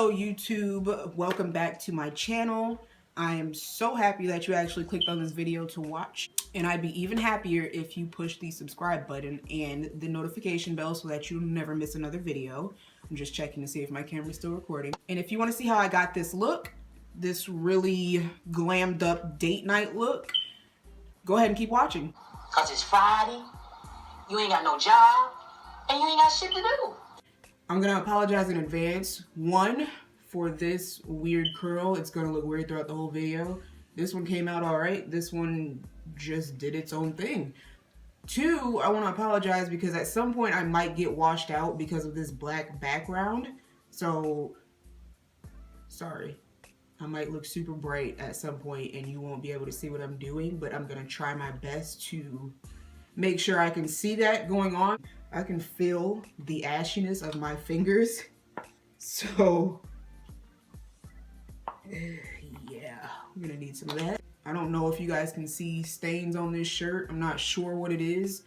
Hello YouTube, welcome back to my channel. I am so happy that you actually clicked on this video to watch, and I'd be even happier if you push the subscribe button and the notification bell so that you never miss another video. I'm just checking to see if my camera's still recording. And if you want to see how I got this look, this really glammed up date night look, go ahead and keep watching. Cause it's Friday, you ain't got no job, and you ain't got shit to do. I'm gonna apologize in advance. One, for this weird curl. It's gonna look weird throughout the whole video. This one came out all right. This one just did its own thing. Two, I wanna apologize because at some point I might get washed out because of this black background. So, sorry. I might look super bright at some point and you won't be able to see what I'm doing, but I'm gonna try my best to make sure I can see that going on. I can feel the ashiness of my fingers. So, yeah, I'm gonna need some of that. I don't know if you guys can see stains on this shirt. I'm not sure what it is,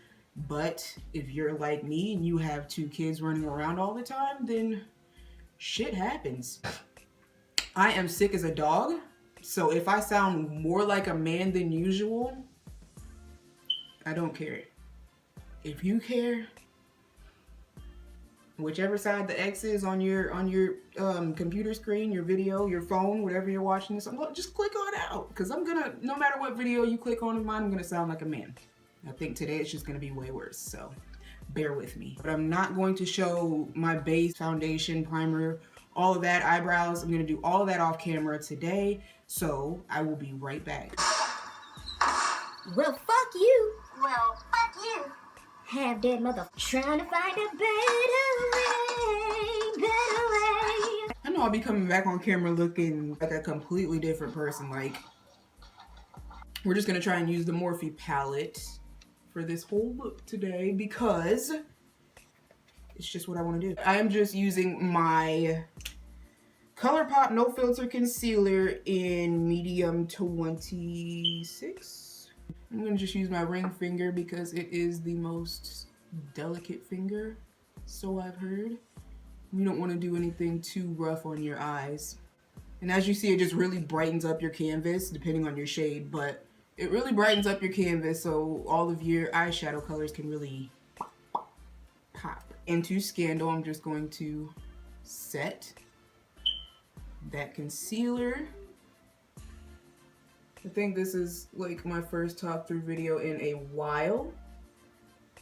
but if you're like me and you have two kids running around all the time, then shit happens. I am sick as a dog, so if I sound more like a man than usual, I don't care. If you care, whichever side the X is on your computer screen, your video, your phone, whatever you're watching this, just click on out. Because I'm gonna, no matter what video you click on of mine, I'm gonna sound like a man. I think today it's just gonna be way worse, so bear with me. But I'm not going to show my base, foundation, primer, all of that, eyebrows. I'm gonna do all of that off camera today, so I will be right back. Well, fuck you. Well, fuck you. Have that mother trying to find a better way. I know I'll be coming back on camera looking like a completely different person. Like, we're just gonna try and use the Morphe palette for this whole look today because it's just what I want to do. I am just using my ColourPop No Filter Concealer in medium 26. I'm gonna just use my ring finger because it is the most delicate finger, so I've heard. You don't want to do anything too rough on your eyes. And as you see, it just really brightens up your canvas depending on your shade, but it really brightens up your canvas so all of your eyeshadow colors can really pop. Into Scandal, I'm just going to set that concealer. I think this is like my first talk through video in a while.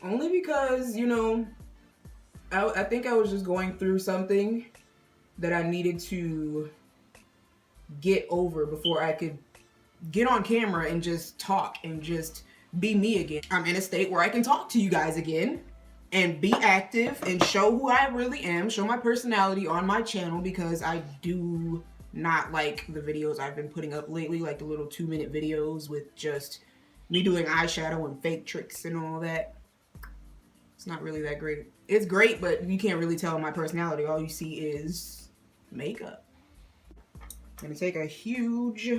Only because, you know, I think I was just going through something that I needed to get over before I could get on camera and just talk and just be me again. I'm in a state where I can talk to you guys again and be active and show who I really am, show my personality on my channel, because I do not like the videos I've been putting up lately, like the little 2-minute videos with just me doing eyeshadow and fake tricks and all that. It's not really that great. It's great, but you can't really tell my personality. All you see is makeup. I'm gonna take a huge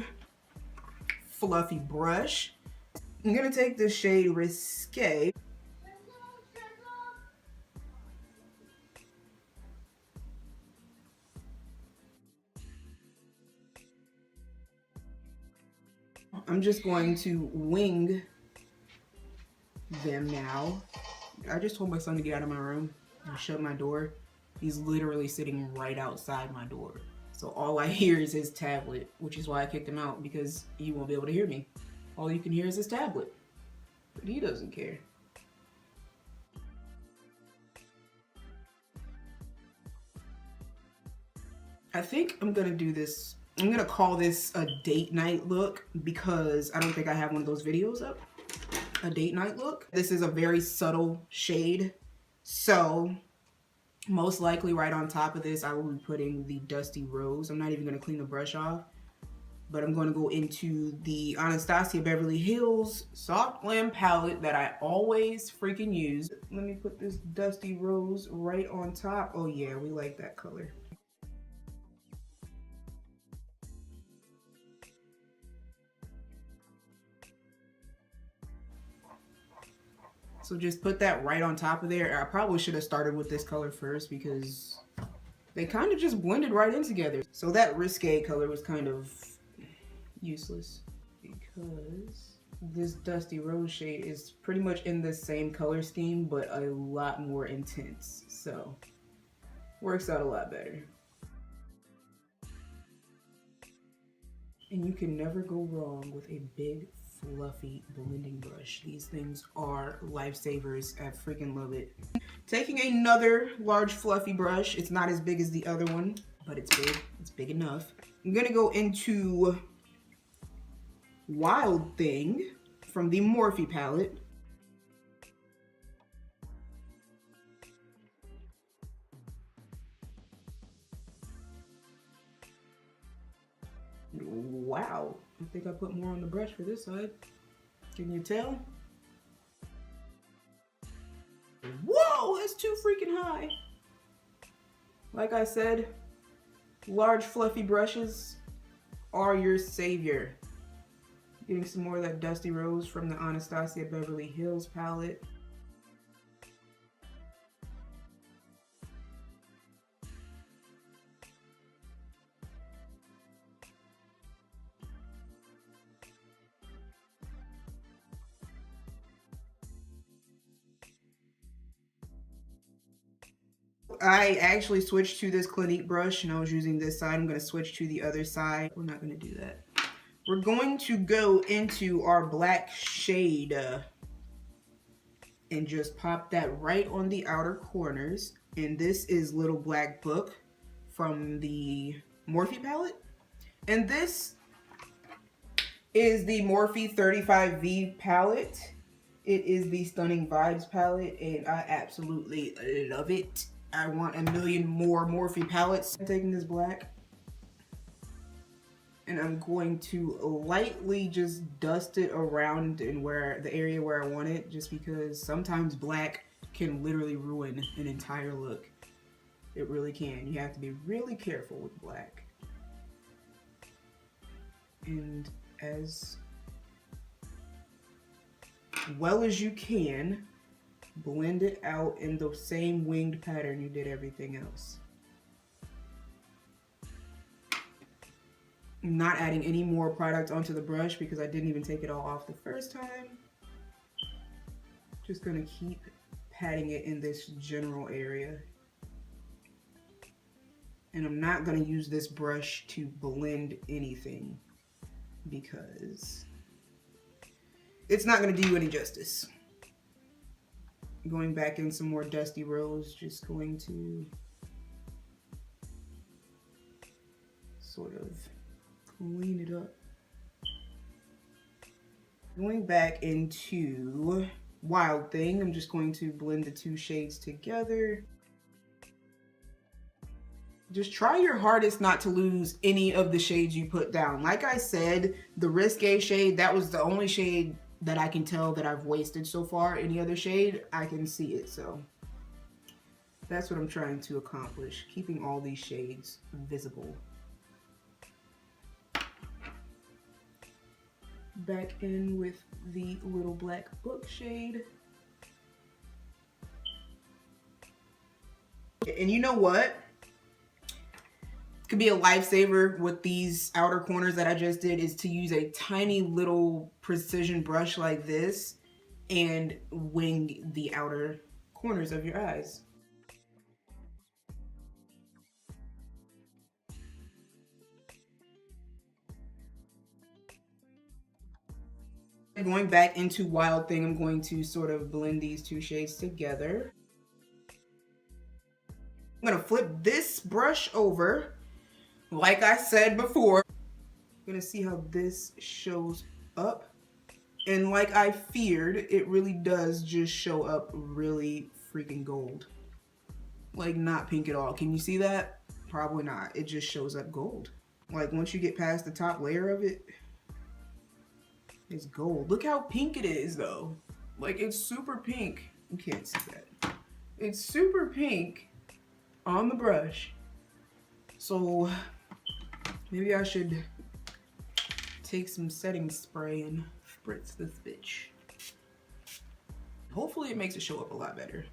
fluffy brush. I'm gonna take the shade Risque. I'm just going to wing them now. I just told my son to get out of my room and shut my door. He's literally sitting right outside my door. So all I hear is his tablet, which is why I kicked him out, because he won't be able to hear me. All you can hear is his tablet. But he doesn't care. I think I'm gonna do this. I'm gonna call this a date night look because I don't think I have one of those videos up. A date night look. This is a very subtle shade. So most likely right on top of this, I will be putting the Dusty Rose. I'm not even gonna clean the brush off, but I'm gonna go into the Anastasia Beverly Hills Soft Glam palette that I always freaking use. Let me put this Dusty Rose right on top. Oh yeah, we like that color. So just put that right on top of there. I probably should have started with this color first because they kind of just blended right in together. So that risque color was kind of useless because this Dusty Rose shade is pretty much in the same color scheme, but a lot more intense. So works out a lot better. And you can never go wrong with a big, fluffy blending brush. These things are lifesavers. I freaking love it. Taking another large, fluffy brush. It's not as big as the other one, but it's big. It's big enough. I'm gonna go into Wild Thing from the Morphe palette. Wow, I think I put more on the brush for this side. Can you tell? Whoa, that's too freaking high. Like I said, large fluffy brushes are your savior. Getting some more of that Dusty Rose from the Anastasia Beverly Hills palette. I actually switched to this Clinique brush and I was using this side. I'm going to switch to the other side. We're not going to do that. We're going to go into our black shade and just pop that right on the outer corners. And this is Little Black Book from the Morphe palette. And this is the Morphe 35v palette. It is the Stunning Vibes palette and I absolutely love it. I want a million more Morphe palettes. I'm taking this black and I'm going to lightly just dust it around in where the area where I want it, just because sometimes black can literally ruin an entire look. It really can. You have to be really careful with black. And as well as you can, blend it out in the same winged pattern you did everything else. I'm not adding any more product onto the brush because I didn't even take it all off the first time. Just gonna keep patting it in this general area. And I'm not gonna use this brush to blend anything because it's not gonna do you any justice. Going back in some more Dusty Rose, just going to sort of clean it up. Going back into Wild Thing, I'm just going to blend the two shades together. Just try your hardest not to lose any of the shades you put down. Like I said, the Risque shade, that was the only shade that I can tell that I've wasted so far. Any other shade, I can see it. So that's what I'm trying to accomplish, keeping all these shades visible. Back in with the Little Black Book shade. And you know what? Could be a lifesaver with these outer corners that I just did, is to use a tiny little precision brush like this and wing the outer corners of your eyes. Going back into Wild Thing, I'm going to sort of blend these two shades together. I'm gonna flip this brush over. Like I said before, I'm gonna see how this shows up. And like I feared, it really does just show up really freaking gold. Like not pink at all. Can you see that? Probably not. It just shows up gold. Like once you get past the top layer of it, it's gold. Look how pink it is though. Like it's super pink. You can't see that. It's super pink on the brush. So maybe I should take some setting spray and spritz this bitch. Hopefully it makes it show up a lot better.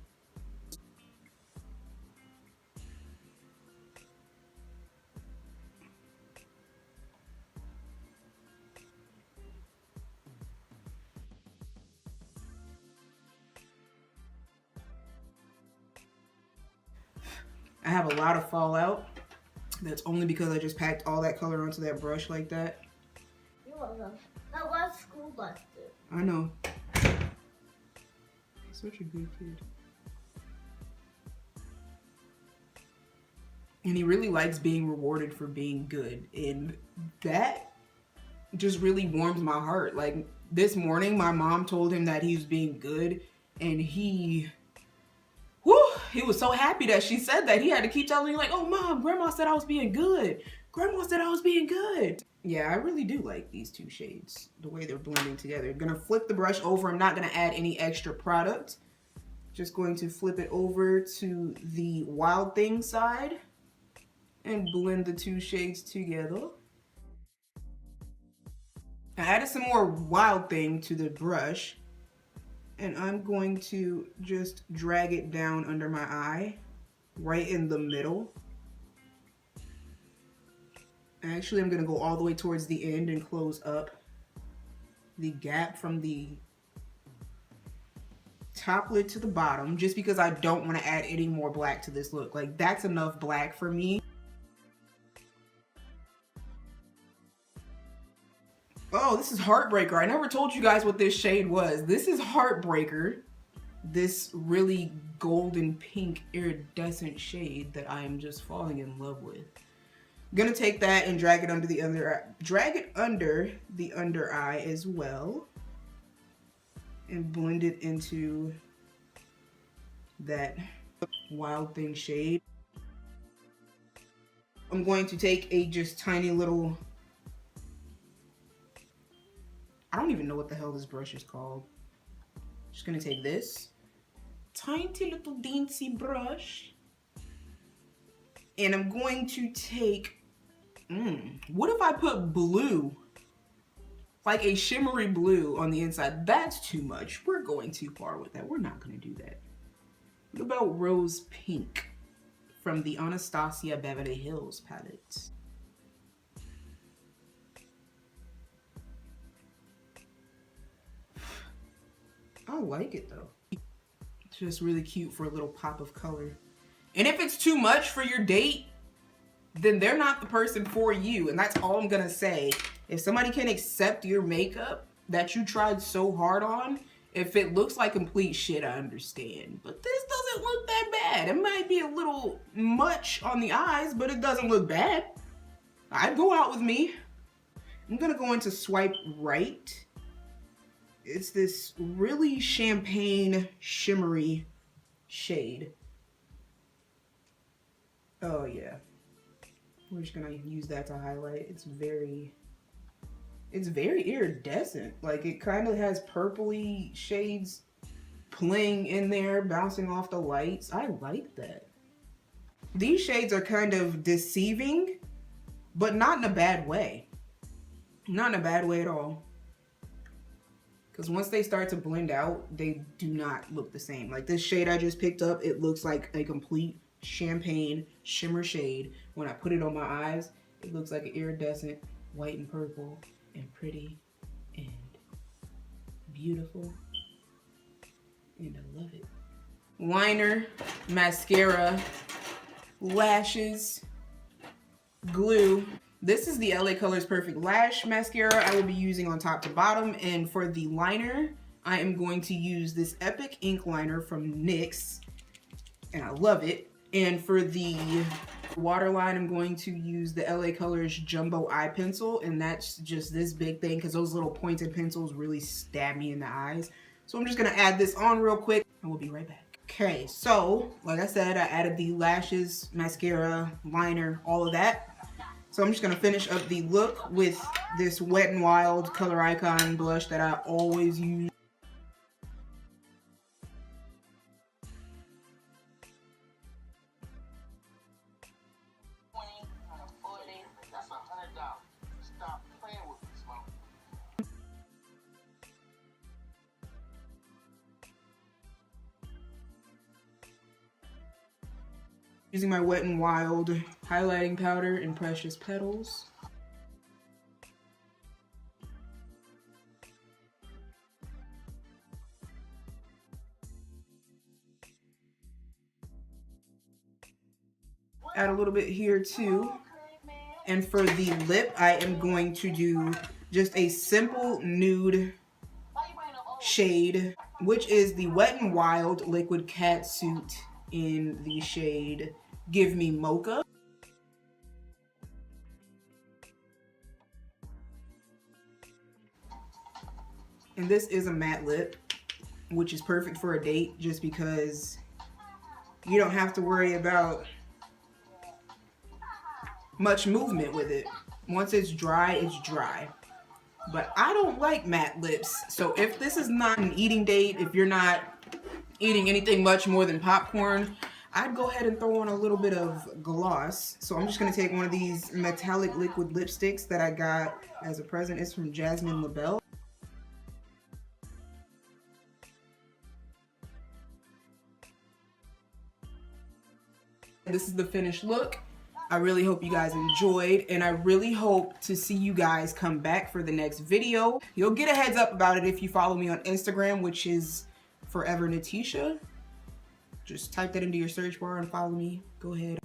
I have a lot of fallout. That's only because I just packed all that color onto that brush like that. You're welcome. That was school busted. I know. He's such a good kid. And he really likes being rewarded for being good. And that just really warms my heart. Like this morning, my mom told him that he was being good, and he was so happy that she said that. He had to keep telling me like, oh mom, grandma said I was being good. Grandma said I was being good. Yeah, I really do like these two shades, the way they're blending together. I'm gonna flip the brush over. I'm not gonna add any extra product. Just going to flip it over to the Wild Thing side and blend the two shades together. I added some more Wild Thing to the brush, and I'm going to just drag it down under my eye, right in the middle. Actually, I'm gonna go all the way towards the end and close up the gap from the top lid to the bottom, just because I don't want to add any more black to this look. Like, that's enough black for me. Oh, this is Heartbreaker. I never told you guys what this shade was. This is Heartbreaker. This really golden pink iridescent shade that I am just falling in love with. I'm gonna take that and drag it under the under eye as well, and blend it into that Wild Thing shade. I'm going to take a just tiny little, I don't even know what the hell this brush is called. Just gonna take this tiny little teensy brush, and I'm going to take, what if I put blue, like a shimmery blue on the inside? That's too much. We're going too far with that. We're not gonna do that. What about Rose Pink from the Anastasia Beverly Hills palette? I like it though. It's just really cute for a little pop of color. And if it's too much for your date, then they're not the person for you. And that's all I'm gonna say. If somebody can accept your makeup that you tried so hard on, if it looks like complete shit, I understand. But this doesn't look that bad. It might be a little much on the eyes, but it doesn't look bad. I'd go out with me. I'm gonna go into Swipe Right. It's this really champagne shimmery shade. Oh yeah. We're just gonna use that to highlight. It's very iridescent. Like, it kind of has purpley shades playing in there, bouncing off the lights. I like that. These shades are kind of deceiving, but not in a bad way. Not in a bad way at all. Because once they start to blend out, they do not look the same. Like this shade I just picked up, it looks like a complete champagne shimmer shade. When I put it on my eyes, it looks like an iridescent white and purple and pretty and beautiful. And I love it. Liner, mascara, lashes, glue. This is the LA Colors Perfect Lash Mascara I will be using on top to bottom. And for the liner, I am going to use this Epic Ink Liner from NYX. And I love it. And for the waterline, I'm going to use the LA Colors Jumbo Eye Pencil. And that's just this big thing because those little pointed pencils really stab me in the eyes. So I'm just going to add this on real quick and we'll be right back. Okay, so like I said, I added the lashes, mascara, liner, all of that. So I'm just gonna finish up the look with this Wet n Wild Color Icon blush that I always use. That's $100. Stop playing with me, Smoke. Using my Wet n Wild highlighting powder in Precious Petals. Add a little bit here too. And for the lip, I am going to do just a simple nude shade, which is the Wet n Wild Liquid Catsuit in the shade Give Me Mocha. And this is a matte lip, which is perfect for a date just because you don't have to worry about much movement with it. Once it's dry, it's dry. But I don't like matte lips. So if this is not an eating date, if you're not eating anything much more than popcorn, I'd go ahead and throw on a little bit of gloss. So I'm just gonna take one of these metallic liquid lipsticks that I got as a present. It's from Jasmine LaBelle. This is the finished look. I really hope you guys enjoyed, and I really hope to see you guys come back for the next video. You'll get a heads up about it if you follow me on Instagram, which is Forever Natisha. Just type that into your search bar and follow me. Go ahead.